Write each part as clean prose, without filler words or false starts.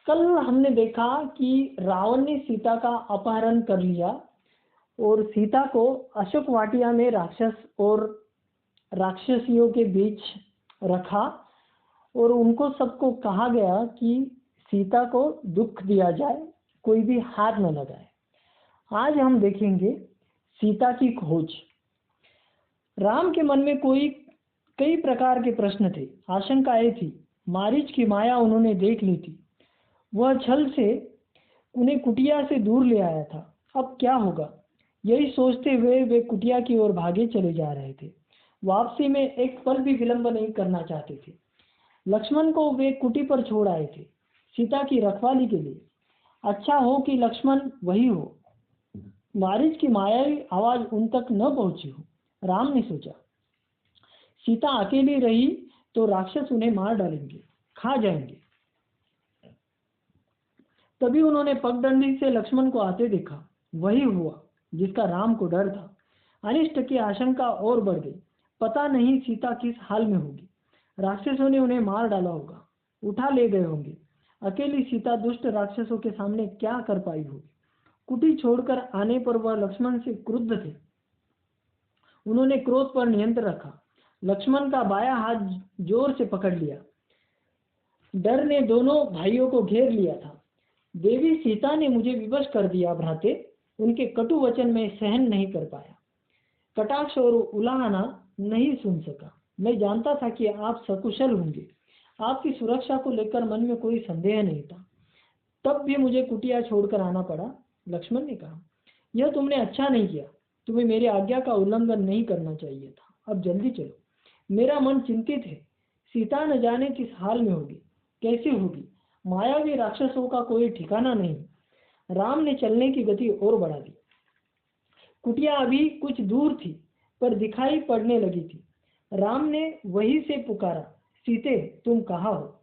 कल हमने देखा कि रावण ने सीता का अपहरण कर लिया और सीता को अशोक वाटिया में राक्षस और राक्षसियों के बीच रखा और उनको सबको कहा गया कि सीता को दुख दिया जाए, कोई भी हाथ न लगाए। आज हम देखेंगे सीता की खोज। राम के मन में कई प्रकार के प्रश्न थे, आशंकाएं थी। मारीच की माया उन्होंने देख ली थी। वह छल से उन्हें कुटिया से दूर ले आया था। अब क्या होगा, यही सोचते हुए वे कुटिया की ओर भागे चले जा रहे थे। वापसी में एक पल भी विलंब नहीं करना चाहते थे। लक्ष्मण को वे कुटी पर छोड़ आए थे, सीता की रखवाली के लिए। अच्छा हो कि लक्ष्मण वही हो, मारीच की मायावी आवाज उन तक न पहुंची हो। राम ने सोचा, सीता अकेली रही तो राक्षस उन्हें मार डालेंगे, खा जाएंगे। तभी उन्होंने पगडंडी से लक्ष्मण को आते देखा। वही हुआ जिसका राम को डर था। अनिष्ट की आशंका और बढ़ गई। पता नहीं सीता किस हाल में होगी। राक्षसों ने उन्हें मार डाला होगा, उठा ले गए होंगे। अकेली सीता दुष्ट राक्षसों के सामने क्या कर पाई होगी। कुटी छोड़कर आने पर वह लक्ष्मण से क्रुद्ध थे। उन्होंने क्रोध पर नियंत्रण रखा। लक्ष्मण का बायां हाथ जोर से पकड़ लिया। डर ने दोनों भाइयों को घेर लिया था। देवी सीता ने मुझे विवश कर दिया भ्राते, उनके कटु वचन में सहन नहीं कर पाया। कटाक्ष और उलाहना नहीं सुन सका। मैं जानता था कि आप सकुशल होंगे, आपकी सुरक्षा को लेकर मन में कोई संदेह नहीं था। तब भी मुझे कुटिया छोड़कर आना पड़ा। लक्ष्मण ने कहा, यह तुमने अच्छा नहीं किया। तुम्हें मेरी आज्ञा का उल्लंघन नहीं करना चाहिए था। अब जल्दी चलो, मेरा मन चिंतित है। सीता न जाने किस हाल में होगी, कैसे होगी। मायावी राक्षसों का कोई ठिकाना नहीं। राम ने चलने की गति और बढ़ा दी। कुटिया अभी कुछ दूर थी पर दिखाई पड़ने लगी थी। राम ने वहीं से पुकारा, सीते तुम कहाँ हो?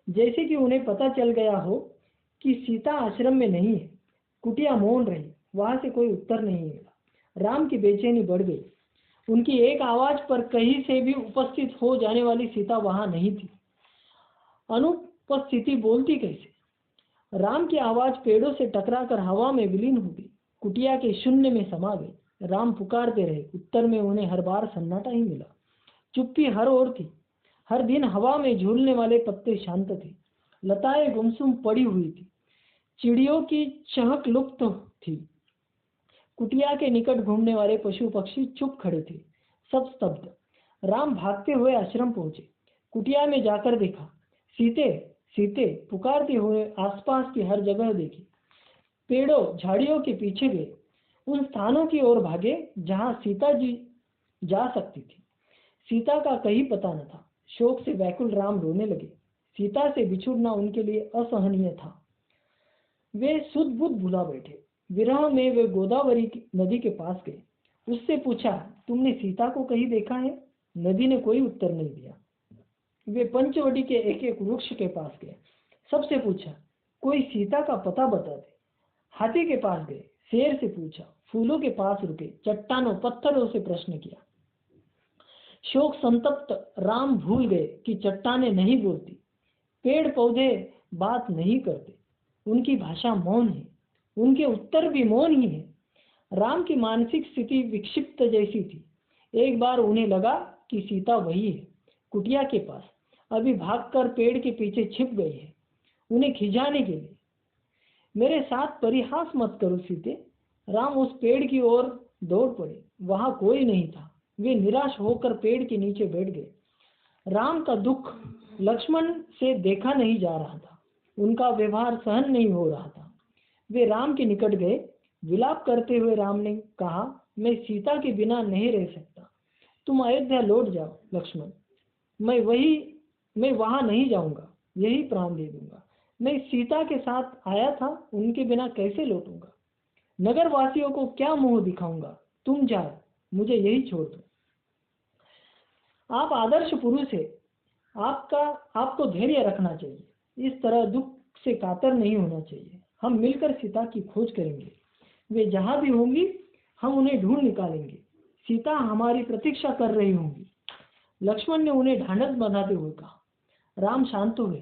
जैसे कि उन्हें पता चल गया हो कि सीता आश्रम में नहीं है। कुटिया मौन रही, वहां से कोई उत्तर नहीं मिला। राम की बेचैनी बढ़ गई। उनकी एक आवाज पर कहीं से भी उपस्थित हो जाने वाली सीता वहां नहीं थी। अनुपस्थिति बोलती कैसे? राम की आवाज पेड़ों से टकराकर हवा में विलीन हो गई, कुटिया के शून्य में समा गई। राम पुकारते रहे, उत्तर में उन्हें हर बार सन्नाटा ही मिला। चुप्पी हर ओर थी। हर दिन हवा में झूलने वाले पत्ते शांत थे, लताएं गुमसुम पड़ी हुई थी, चिड़ियों की चहक लुप्त थी। कुटिया के निकट घूमने वाले पशु पक्षी चुप खड़े थे, सब स्तब्ध। राम भागते हुए आश्रम पहुंचे। कुटिया में जाकर देखा, सीते सीते पुकारते हुए आसपास की हर जगह देखी। पेड़ों झाड़ियों के पीछे गए, उन स्थानों की ओर भागे जहां सीता जी जा सकती थी। सीता का कहीं पता न था। शोक से व्याकुल राम रोने लगे। सीता से बिछुड़ना उनके लिए असहनीय था। वे सुध बुध भुला बैठे। विरह में वे गोदावरी नदी के पास गए। उससे पूछा, तुमने सीता को कहीं देखा है? नदी ने कोई उत्तर नहीं दिया। वे पंचवटी के एक एक वृक्ष के पास गए, सबसे पूछा, कोई सीता का पता बता दे। हाथी के पास गए, शेर से पूछा, फूलों के पास रुके, चट्टानों पत्थरों से प्रश्न किया। शोक संतप्त राम भूल गए कि चट्टानें नहीं बोलती, पेड़ पौधे बात नहीं करते, उनकी भाषा मौन है, उनके उत्तर भी मौन ही है। राम की मानसिक स्थिति विक्षिप्त जैसी थी। एक बार उन्हें लगा कि सीता वही है, कुटिया के पास, अभी भागकर पेड़ के पीछे छिप गई है, उन्हें खिंचाने के लिए। मेरे साथ परिहास मत करो सीते। राम उस पेड़ की ओर दौड़ पड़े। वहां कोई नहीं था। वे निराश होकर पेड़ के नीचे बैठ गए। राम का दुख लक्ष्मण से देखा नहीं जा रहा था। उनका व्यवहार सहन नहीं हो रहा था। वे राम के निकट गए। विलाप करते हुए राम ने कहा, मैं सीता के बिना नहीं रह सकता। तुम अयोध्या लौट जाओ लक्ष्मण। मैं वहां नहीं जाऊंगा, यही प्राण दे दूंगा। मैं सीता के साथ आया था, उनके बिना कैसे लौटूंगा? नगर वासियों को क्या मुंह दिखाऊंगा? तुम जाओ, मुझे यही छोड़ दो। आप आदर्श पुरुष है, आपको धैर्य रखना चाहिए। इस तरह दुख से कातर नहीं होना चाहिए। हम मिलकर सीता की खोज करेंगे। वे जहां भी होंगी हम उन्हें ढूंढ निकालेंगे। सीता हमारी प्रतीक्षा कर रही होंगी। लक्ष्मण ने उन्हें ढांढस बंधाते हुए कहा। राम शांत हुए,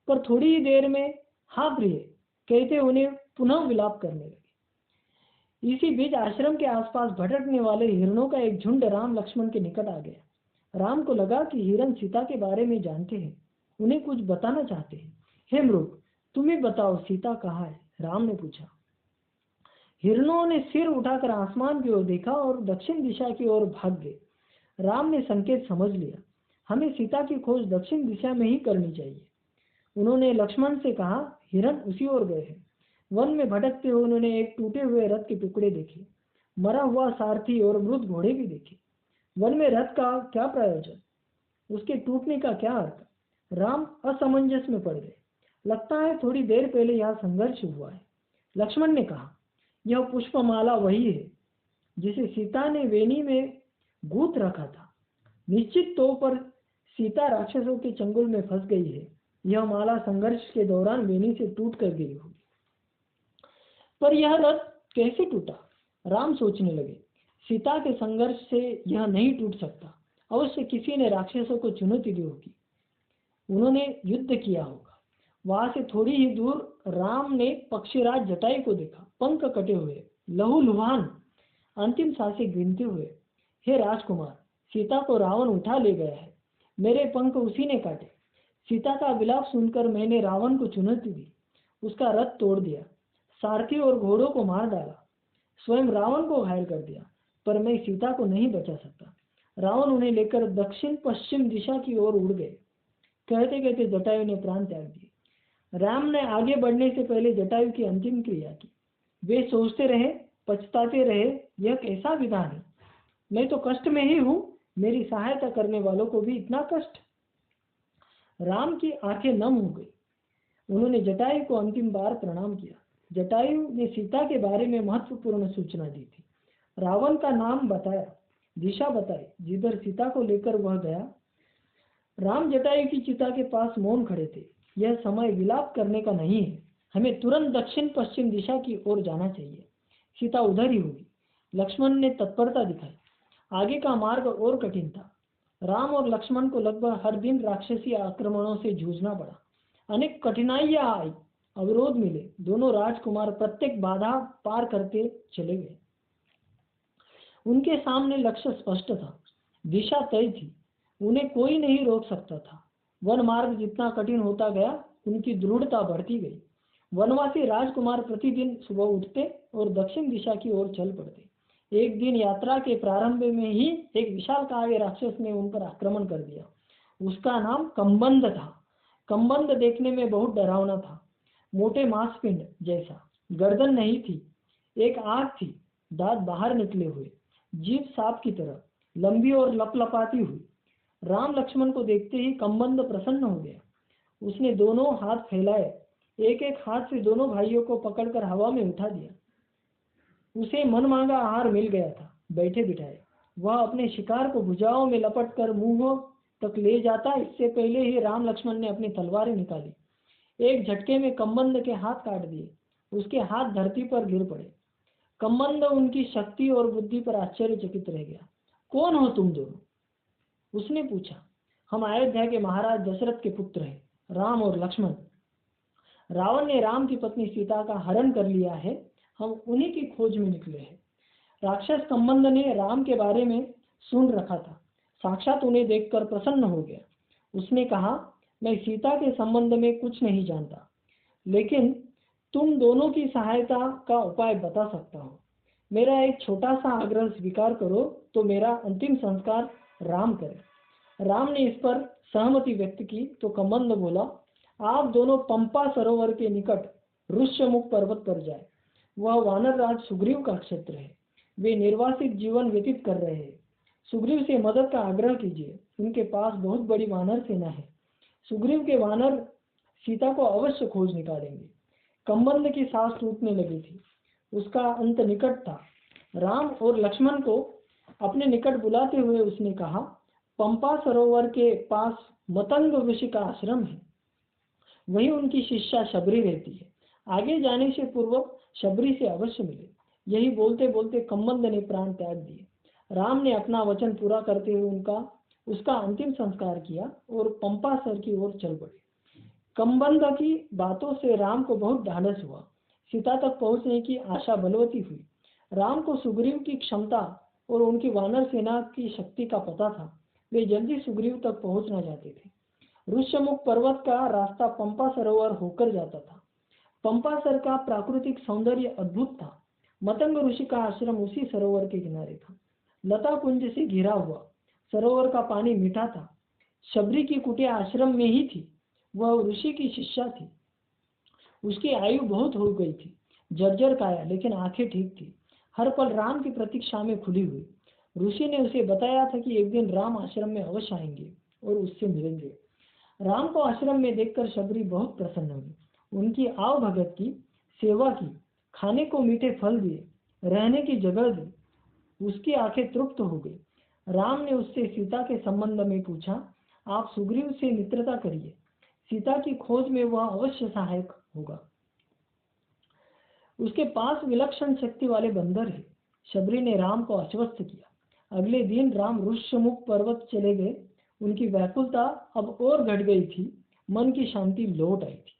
पर थोड़ी ही देर में हाँ प्रिय कहते उन्हें पुनः विलाप करने लगे। इसी बीच आश्रम के आसपास भटकने वाले हिरणों का एक झुंड राम लक्ष्मण के निकट आ गया। राम को लगा कि हिरण सीता के बारे में जानते हैं, उन्हें कुछ बताना चाहते हैं। हे मृग, तुम्हें बताओ सीता कहाँ है? राम ने पूछा। हिरणों ने सिर उठाकर आसमान की ओर देखा और दक्षिण दिशा की ओर भाग गए। राम ने संकेत समझ लिया, हमें सीता की खोज दक्षिण दिशा में ही करनी चाहिए। उन्होंने लक्ष्मण से कहा, हिरण उसी ओर गए हैं। वन में भटकते हुए उन्होंने एक टूटे हुए रथ के टुकड़े देखे, मरा हुआ सारथी और मृत घोड़े भी देखे। वन में रथ का क्या प्रयोजन, उसके टूटने का क्या अर्थ? राम असमंजस में पड़ गए। लगता है थोड़ी देर पहले यहाँ संघर्ष हुआ है। लक्ष्मण ने कहा, यह पुष्पमाला वही है जिसे सीता ने वेणी में गूंथ रखा था। निश्चित तौर पर सीता राक्षसों के चंगुल में फंस गई है। यह माला संघर्ष के दौरान वेणी से टूट कर गिरी होगी। पर यह रथ कैसे टूटा? राम सोचने लगे। सीता के संघर्ष से यह नहीं टूट सकता। अवश्य किसी ने राक्षसों को चुनौती दी होगी, उन्होंने युद्ध किया होगा। वहां से थोड़ी ही दूर राम ने पक्षीराज जटायु को देखा, पंख कटे हुए, लहूलुहान, अंतिम सांसें गिनते हुए। हे राजकुमार, सीता को रावण उठा ले गया है, मेरे पंख उसी ने काटे। सीता का विलाप सुनकर मैंने रावण को चुनौती दी, उसका रथ तोड़ दिया, सारथी और घोड़ों को मार डाला, स्वयं रावण को घायल कर दिया, पर मैं सीता को नहीं बचा सकता। रावण उन्हें लेकर दक्षिण पश्चिम दिशा की ओर उड़ गए। कहते कहते जटायु ने प्राण त्याग दिए। राम ने आगे बढ़ने से पहले जटायु की अंतिम क्रिया की। वे सोचते रहे, पछताते रहे, यह कैसा विधान है? मैं तो कष्ट में ही हूँ, मेरी सहायता करने वालों को भी इतना कष्ट। राम की आंखें नम हो गई। उन्होंने जटायु को अंतिम बार प्रणाम किया। जटायु ने सीता के बारे में महत्वपूर्ण सूचना दी थी। रावण का नाम बताया, दिशा बताई, जिधर सीता को लेकर वह गया। राम जटायु की चिता के पास मौन खड़े थे। यह समय विलाप करने का नहीं है, हमें तुरंत दक्षिण पश्चिम दिशा की ओर जाना चाहिए। सीता उधर ही होगी। लक्ष्मण ने तत्परता दिखाई। आगे का मार्ग और कठिन था। राम और लक्ष्मण को लगभग हर दिन राक्षसी आक्रमणों से जूझना पड़ा। अनेक कठिनाइयां आई, अवरोध मिले। दोनों राजकुमार प्रत्येक बाधा पार करते चले गए। उनके सामने लक्ष्य स्पष्ट था, दिशा तय थी, उन्हें कोई नहीं रोक सकता था। वन मार्ग जितना कठिन होता गया, उनकी दृढ़ता बढ़ती गई। वनवासी राजकुमार प्रतिदिन सुबह उठते और दक्षिण दिशा की ओर चल पड़ते। एक दिन यात्रा के प्रारंभ में ही एक विशालकाय राक्षस ने उन पर आक्रमण कर दिया। उसका नाम कंबंद था। कंबंद देखने में बहुत डरावना था, मोटे मांसपिंड जैसा, गर्दन नहीं थी, एक आंख थी, दांत बाहर निकले हुए, जीभ सांप की तरह लंबी और लपलपाती हुई। राम लक्ष्मण को देखते ही कंबंद प्रसन्न हो गया। उसने दोनों हाथ फैलाए, एक एक हाथ से दोनों भाइयों को पकड़कर हवा में उठा दिया। उसे मनमांगा आहार मिल गया था। बैठे बिठाए वह अपने शिकार को भुजाओं में लपटकर मुंह तक ले जाता, इससे पहले ही राम लक्ष्मण ने अपनी तलवारें निकाली। एक झटके में कंबंद के हाथ काट दिए। उसके हाथ धरती पर गिर पड़े। कंबंद उनकी शक्ति और बुद्धि पर आश्चर्यचकित रह गया। कौन हो तुम दोनों? उसने पूछा। हम अयोध्या के महाराज दशरथ के पुत्र हैं, राम और लक्ष्मण। रावण ने राम की पत्नी सीता का हरण कर लिया है, हम उन्हीं की खोज में निकले हैं। राक्षस कंबंद ने राम के बारे में सुन रखा था, साक्षात उन्हें देखकर प्रसन्न हो गया। उसने कहा, मैं सीता के संबंध में कुछ नहीं जानता, लेकिन तुम दोनों की सहायता का उपाय बता सकता हूँ। मेरा एक छोटा सा आग्रह स्वीकार करो तो मेरा अंतिम संस्कार राम करे। राम ने इस पर सहमति व्यक्त की तो कंबंद बोला, आप दोनों पंपा सरोवर के निकट ऋष्यमुख पर्वत पर जाए। वह वानर राज सुग्रीव का क्षेत्र है। वे निर्वासित जीवन व्यतीत कर रहे हैं। सुग्रीव से मदद का आग्रह कीजिए, उनके पास बहुत बड़ी वानर सेना है। सुग्रीव के वानर सीता को अवश्य खोज निकालेंगे। कंबंद की सांस टूटने लगी थी, उसका अंत निकट था। राम और लक्ष्मण को अपने निकट बुलाते हुए उसने कहा, पंपा सरोवर के पास मतंग ऋषि का आश्रम है, वही उनकी शिष्या शबरी रहती है। आगे जाने से पूर्व शबरी से अवश्य मिले। यही बोलते बोलते कंबंद ने प्राण त्याग दिए। राम ने अपना वचन पूरा करते हुए उसका अंतिम संस्कार किया और पंपा सर की ओर चल पड़े। कमबंध की बातों से राम को बहुत ढांढस हुआ। सीता तक पहुंचने की आशा बलवती हुई। राम को सुग्रीव की क्षमता और उनकी वानर सेना की शक्ति का पता था। वे जल्दी सुग्रीव तक पहुंचना चाहते थे। ऋष्यमुख पर्वत का रास्ता पंपा सरोवर होकर जाता था। पंपासर का प्राकृतिक सौंदर्य अद्भुत था। मतंग ऋषि का आश्रम उसी सरोवर के किनारे था। लता कुंज से घिरा हुआ सरोवर का पानी मीठा था। शबरी की कुटिया आश्रम में ही थी। वह ऋषि की शिष्या थी। उसकी आयु बहुत हो गई थी, जर्जर काया, लेकिन आंखें ठीक थी। हर पल राम की प्रतीक्षा में खुली हुई। ऋषि ने उसे बताया था कि एक दिन राम आश्रम में अवश्य आएंगे और उससे मिलेंगे। राम को आश्रम में देखकर शबरी बहुत प्रसन्न हुई। उनकी आव भगत की सेवा की, खाने को मीठे फल दिए, रहने की जगह दी। उसकी आंखें तृप्त हो गई। राम ने उससे सीता के संबंध में पूछा। आप सुग्रीव से मित्रता करिए, सीता की खोज में वह अवश्य सहायक होगा। उसके पास विलक्षण शक्ति वाले बंदर है। शबरी ने राम को आश्वस्त किया। अगले दिन राम ऋष्यमुख पर्वत चले गए। उनकी व्याकुलता अब और घट गई थी। मन की शांति लौट आई थी।